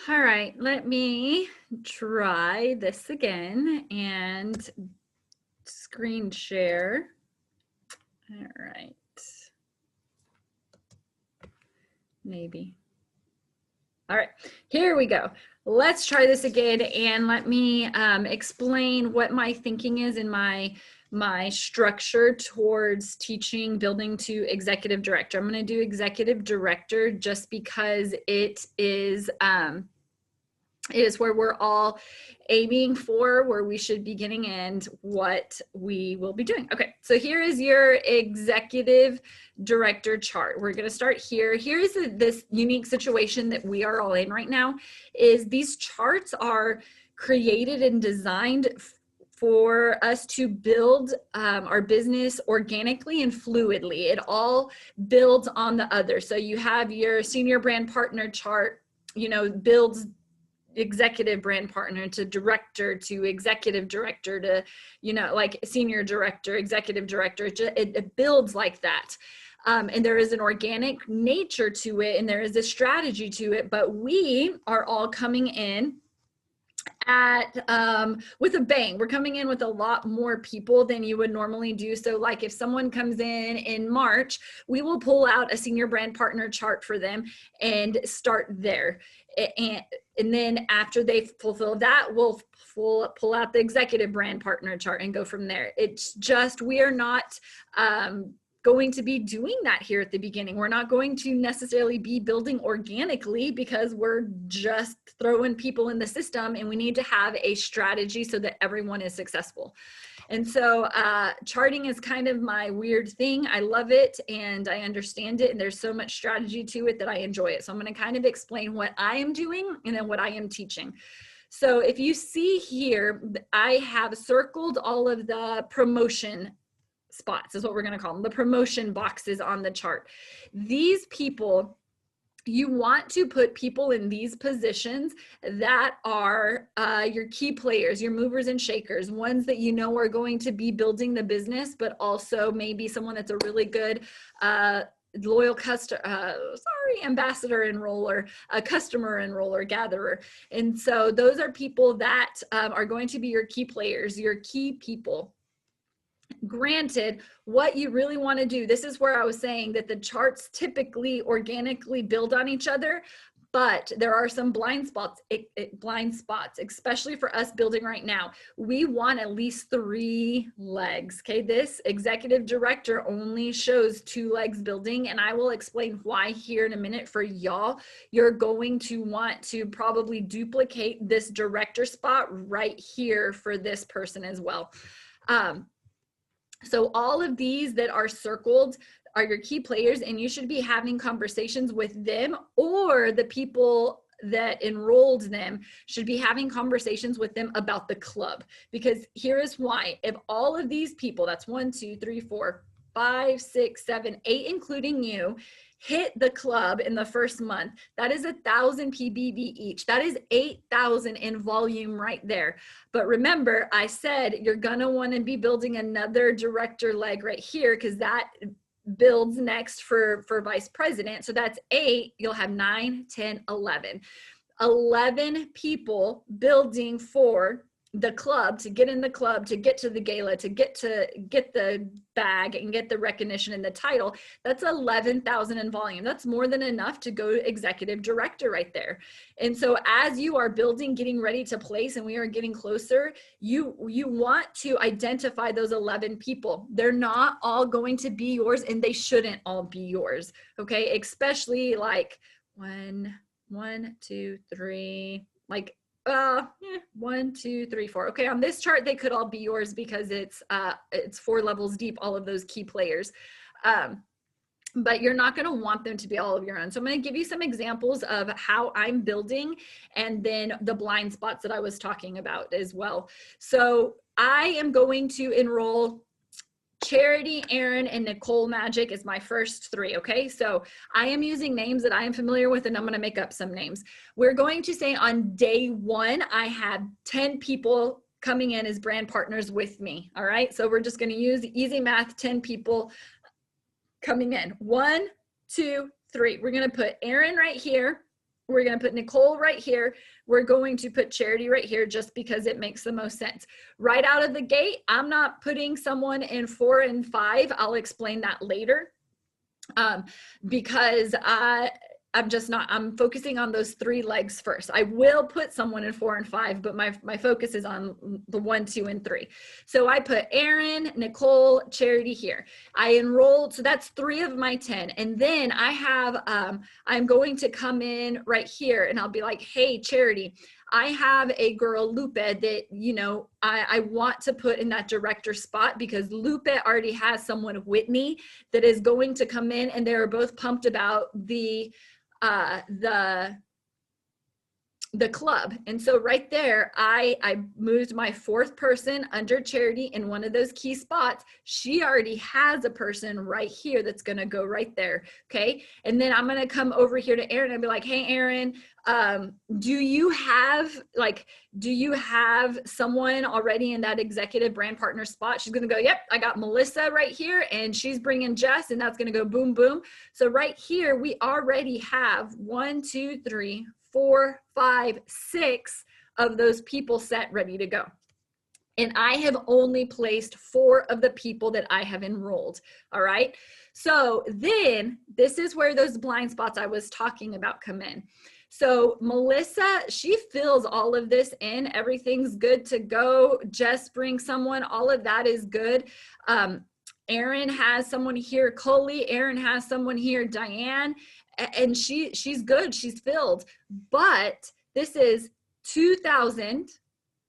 All right, let me try this again and screen share. All right, maybe. All right, here we go. Let's try this again and let me explain what my thinking is in my structure towards teaching building to executive director. I'm going to do executive director just because it is where we're all aiming for, where we should be getting, and what we will be doing. Okay, so here is your executive director chart. We're going to start here. Here is this unique situation that we are all in right now, is these charts are created and designed for us to build our business organically and fluidly. It all builds on the other. So you have your senior brand partner chart, builds executive brand partner to director to executive director to like senior director, executive director. It builds like that. And there is an organic nature to it, and there is a strategy to it, but we are all coming in with a bang. We're coming in with a lot more people than you would normally do. So like if someone comes in March, we will pull out a senior brand partner chart for them and start there. And then after they fulfill that, we'll pull out the executive brand partner chart and go from there. It's just, we are not going to be doing that here at the beginning. We're not going to necessarily be building organically because we're just throwing people in the system, and we need to have a strategy so that everyone is successful. And so charting is kind of my weird thing. I love it and I understand it, and there's so much strategy to it that I enjoy it. So I'm going to kind of explain what I am doing and then what I am teaching. So if you see here, I have circled all of the promotion spots, is what we're going to call them, the promotion boxes on the chart. These people, you want to put people in these positions that are your key players, your movers and shakers, ones that are going to be building the business, but also maybe someone that's a really good loyal ambassador enroller, a customer enroller, gatherer. And so those are people that are going to be your key players, your key people. Granted, what you really want to do, this is where I was saying that the charts typically organically build on each other, but there are some blind spots, especially for us building right now. We want at least 3 legs. Okay, this executive director only shows 2 legs building, and I will explain why here in a minute for y'all. You're going to want to probably duplicate this director spot right here for this person as well. So all of these that are circled are your key players, and you should be having conversations with them, or the people that enrolled them should be having conversations with them about the club. Because here is why. If all of these people, that's 1, 2, 3, 4, 5, 6, 7, 8, including you, hit the club in the first month, that is 1,000 PBV each. That is 8,000 in volume right there. But remember, I said you're gonna want to be building another director leg right here, because that builds next for vice president. So that's 8. You'll have 9, 10, 11. 11 people building for the club, to get in the club, to get to the gala, to get the bag and get the recognition and the title. That's 11,000 in volume. That's more than enough to go to executive director right there. And so as you are building, getting ready to place, and we are getting closer, you want to identify those 11 people. They're not all going to be yours, and they shouldn't all be yours. Okay, especially like 1, 2, 3, like 1, 2, 3, 4. Okay, on this chart they could all be yours because it's 4 levels deep, all of those key players. But you're not going to want them to be all of your own. So I'm going to give you some examples of how I'm building, and then the blind spots that I was talking about as well. So I am going to enroll Charity, Aaron, and Nicole Magic is my first 3, okay? So I am using names that I am familiar with, and I'm gonna make up some names. We're going to say on day 1, I have 10 people coming in as brand partners with me, all right? So we're just gonna use easy math, 10 people coming in. 1, 2, 3. We're gonna put Aaron right here. We're going to put Nicole right here. We're going to put Charity right here just because it makes the most sense. Right out of the gate, I'm not putting someone in 4 and 5. I'll explain that later because I'm just not, I'm focusing on those 3 legs first. I will put someone in 4 and 5, but my focus is on the 1, 2, and 3. So I put Aaron, Nicole, Charity here. I enrolled, so that's 3 of my 10. And then I have, I'm going to come in right here and I'll be like, hey, Charity, I have a girl, Lupe, that, you know, I want to put in that director spot because Lupe already has someone, Whitney, that is going to come in, and they're both pumped about the club. And so right there, I moved my 4th person under Charity in one of those key spots. She already has a person right here that's going to go right there. Okay. And then I'm going to come over here to Aaron and be like, hey, Aaron, do you have someone already in that executive brand partner spot? She's going to go, yep, I got Melissa right here, and she's bringing Jess, and that's going to go boom, boom. So right here, we already have 1, 2, 3, 4, 5, 6 of those people set ready to go. And I have only placed 4 of the people that I have enrolled. All right. So then this is where those blind spots I was talking about come in. So Melissa, she fills all of this in. Everything's good to go. Jess brings someone. All of that is good. Aaron has someone here. Coley, Aaron has someone here. Diane, and she's good. She's filled. But this is 2,000,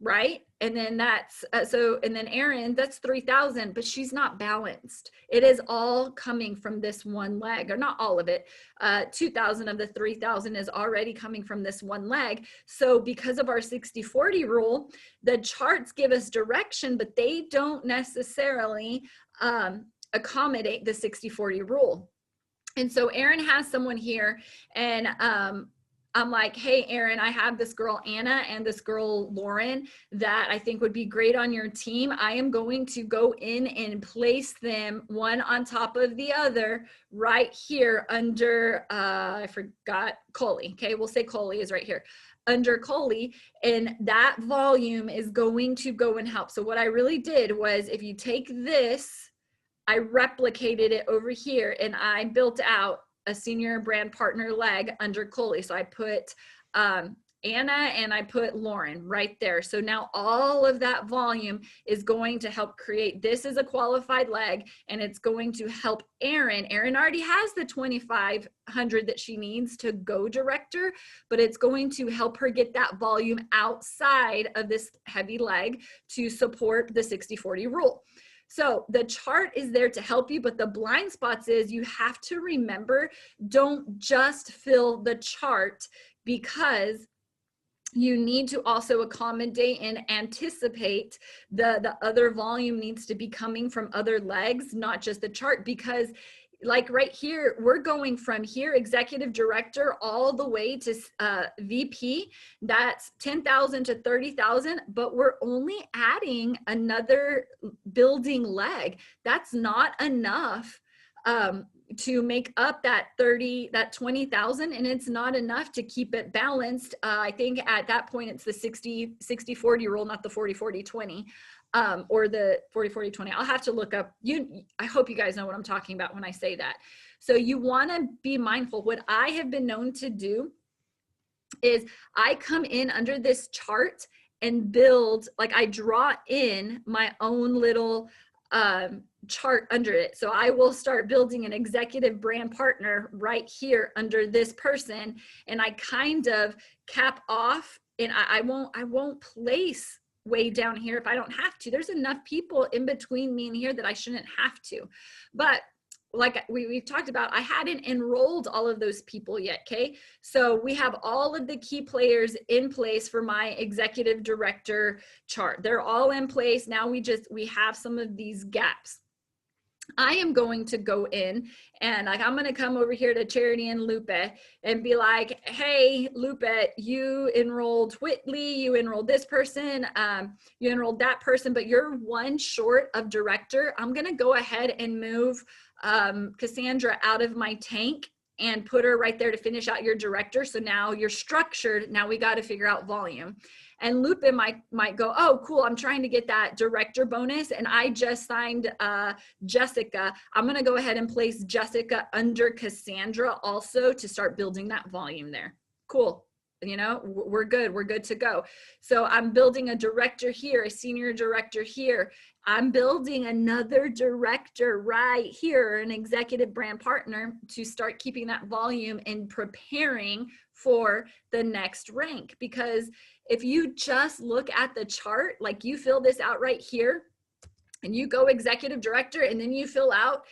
right? And then that's, and then Aaron, that's 3,000, but she's not balanced. It is all coming from this one leg, or not all of it. 2,000 of the 3,000 is already coming from this one leg. So because of our 60-40 rule, the charts give us direction, but they don't necessarily accommodate the 60-40 rule. And so Aaron has someone here, and I'm like, hey, Aaron, I have this girl, Anna, and this girl, Lauren, that I think would be great on your team. I am going to go in and place them one on top of the other right here under, I forgot, Coley. Okay, we'll say Coley is right here. Under Coley, and that volume is going to go and help. So what I really did was, if you take this, I replicated it over here, and I built out a senior brand partner leg under Coley. So I put Anna and I put Lauren right there. So now all of that volume is going to help create, this is a qualified leg, and it's going to help Aaron. Aaron already has the 2,500 that she needs to go director, but it's going to help her get that volume outside of this heavy leg to support the 60-40 rule. So the chart is there to help you, but the blind spots is you have to remember, don't just fill the chart, because you need to also accommodate and anticipate the other volume needs to be coming from other legs, not just the chart. Because like right here, we're going from here, executive director, all the way to VP. That's 10,000 to 30,000, but we're only adding another building leg. That's not enough to make up that 20,000, and it's not enough to keep it balanced. I think at that point it's the 60-40 rule, not the 40-40-20. Or the 40-40-20. I'll have to look up. I hope you guys know what I'm talking about when I say that. So you want to be mindful. What I have been known to do is I come in under this chart and build, like I draw in my own little chart under it. So I will start building an executive brand partner right here under this person, and I kind of cap off, and I won't place way down here if I don't have to. There's enough people in between me and here that I shouldn't have to. But like we've talked about, I hadn't enrolled all of those people yet, okay? So we have all of the key players in place for my executive director chart. They're all in place. Now we have some of these gaps. I am going to go in and like, I'm going to come over here to Charity and Lupe and be like, hey, Lupe, you enrolled Whitley, you enrolled this person, you enrolled that person, but you're one short of director. I'm going to go ahead and move Cassandra out of my tank and put her right there to finish out your director. So now you're structured. Now we got to figure out volume. And Lupin might go, oh, cool, I'm trying to get that director bonus, and I just signed Jessica. I'm going to go ahead and place Jessica under Cassandra also to start building that volume there. Cool. You know, we're good to go. So I'm building a director here, a senior director here. I'm building another director right here, an executive brand partner, to start keeping that volume and preparing for the next rank. Because if you just look at the chart, like you fill this out right here and you go executive director, and then you fill out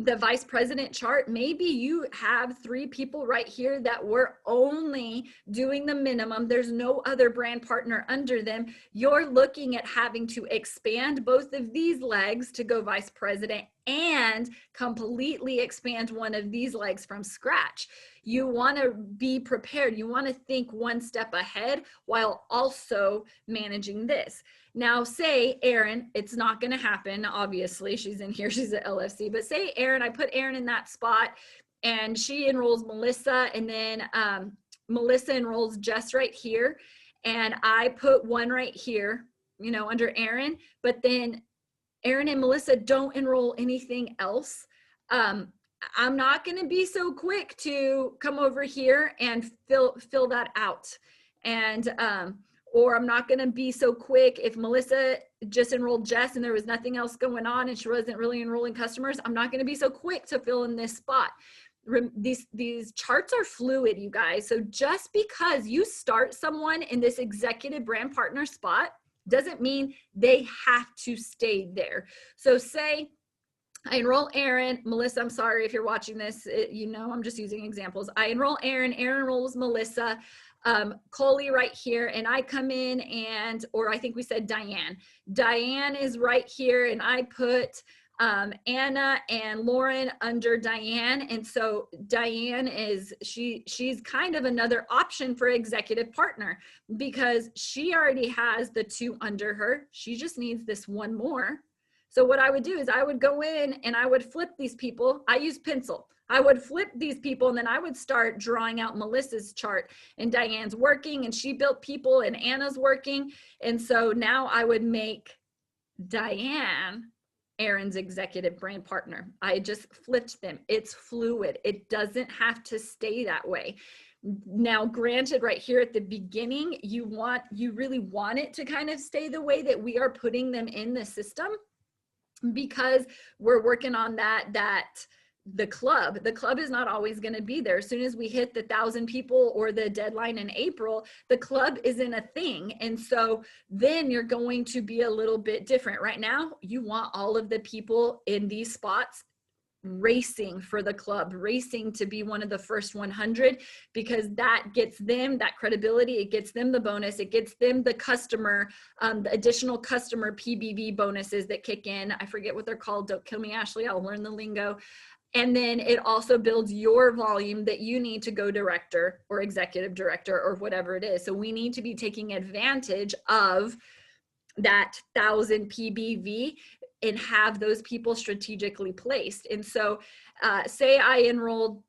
the vice president chart, maybe you have 3 people right here that were only doing the minimum. There's no other brand partner under them. You're looking at having to expand both of these legs to go vice president and completely expand one of these legs from scratch. You want to be prepared. You want to think one step ahead while also managing this. Now, say Erin, it's not going to happen. Obviously, she's in here. She's at LFC. But say Erin, I put Erin in that spot, and she enrolls Melissa, and then Melissa enrolls Jess right here, and I put one right here, you know, under Erin. But then Erin and Melissa don't enroll anything else. I'm not going to be so quick to come over here and fill that out, and or I'm not going to be so quick if Melissa just enrolled Jess and there was nothing else going on and she wasn't really enrolling customers. I'm not going to be so quick to fill in this spot. These charts are fluid, you guys. So just because you start someone in this executive brand partner spot doesn't mean they have to stay there. So say I enroll Erin, Melissa, I'm sorry if you're watching this, you know, I'm just using examples. I enroll Erin, Erin enrolls Melissa, Coley right here, and I come in and, or I think we said Diane. Diane is right here, and I put Anna and Lauren under Diane. And so Diane is, she's kind of another option for executive partner because she already has the 2 under her. She just needs this 1 more. So what I would do is I would go in and I would flip these people. I use pencil. I would flip these people, and then I would start drawing out Melissa's chart, and Diane's working, and she built people, and Anna's working. And so now I would make Diane Erin's executive brand partner. I just flipped them. It's fluid. It doesn't have to stay that way. Now, granted, right here at the beginning, you really want it to kind of stay the way that we are putting them in the system, because we're working on the club is not always going to be there. As soon as we hit the 1,000 people or the deadline in April, the club isn't a thing. And so then you're going to be a little bit different. Right now, you want all of the people in these spots racing for the club, racing to be one of the first 100, because that gets them that credibility. It gets them the bonus. It gets them the customer, the additional customer PBV bonuses that kick in. I forget what they're called. Don't kill me, Ashley. I'll learn the lingo. And then it also builds your volume that you need to go director or executive director or whatever it is. So we need to be taking advantage of that 1,000 PBV and have those people strategically placed. And so say I enrolled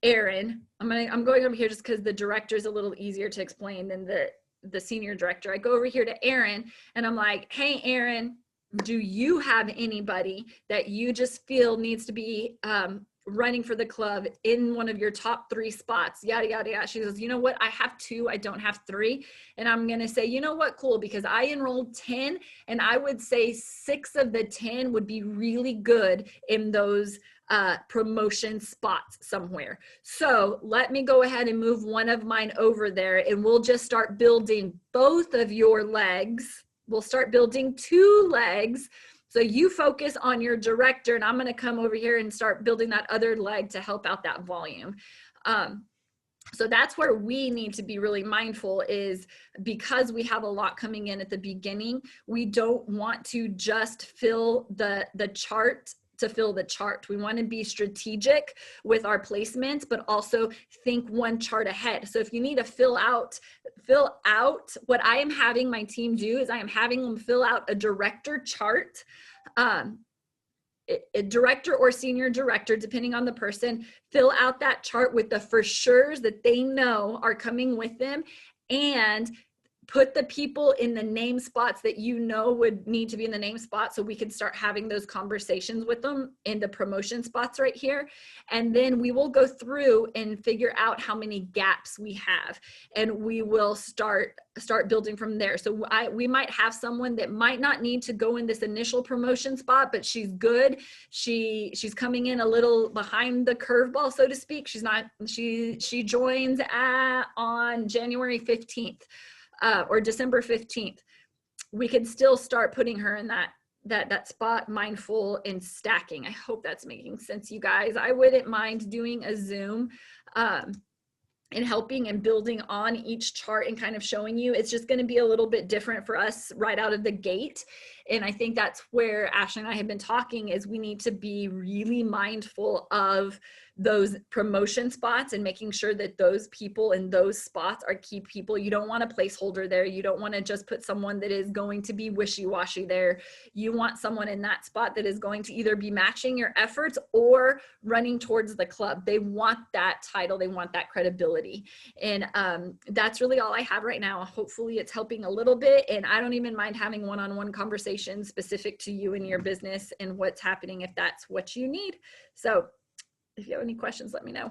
Erin. I'm going over here just because the director is a little easier to explain than the senior director. I go over here to Erin and I'm like, hey, Erin, do you have anybody that you just feel needs to be running for the club in one of your top 3 spots? Yada, yada, yada. She goes, you know what? I have 2. I don't have 3. And I'm going to say, you know what? Cool. Because I enrolled 10, and I would say 6 of the 10 would be really good in those promotion spots somewhere. So let me go ahead and move one of mine over there, and we'll just start building both of your legs. We'll start building 2 legs. So you focus on your director, and I'm going to come over here and start building that other leg to help out that volume. So that's where we need to be really mindful, is because we have a lot coming in at the beginning, we don't want to just fill the chart to fill the chart. We want to be strategic with our placements, but also think one chart ahead. So if you need to fill out, what I am having my team do is I am having them fill out a director chart. a director or senior director, depending on the person, fill out that chart with the for sure's that they know are coming with them, and put the people in the name spots that you know would need to be in the name spot, so we can start having those conversations with them in the promotion spots right here. And then we will go through and figure out how many gaps we have, and we will start building from there. So we might have someone that might not need to go in this initial promotion spot, but she's good. She's coming in a little behind the curveball, so to speak. She joins on January 15th. Or December 15th, we could still start putting her in that spot, mindful and stacking. I hope that's making sense, you guys. I wouldn't mind doing a Zoom and helping and building on each chart and kind of showing you. It's just going to be a little bit different for us right out of the gate. And I think that's where Ashley and I have been talking, is we need to be really mindful of those promotion spots and making sure that those people in those spots are key people. You don't want a placeholder there. You don't want to just put someone that is going to be wishy-washy there. You want someone in that spot that is going to either be matching your efforts or running towards the club. They want that title. They want that credibility. And that's really all I have right now. Hopefully it's helping a little bit. And I don't even mind having one-on-one conversations specific to you and your business and what's happening if that's what you need. So if you have any questions, let me know.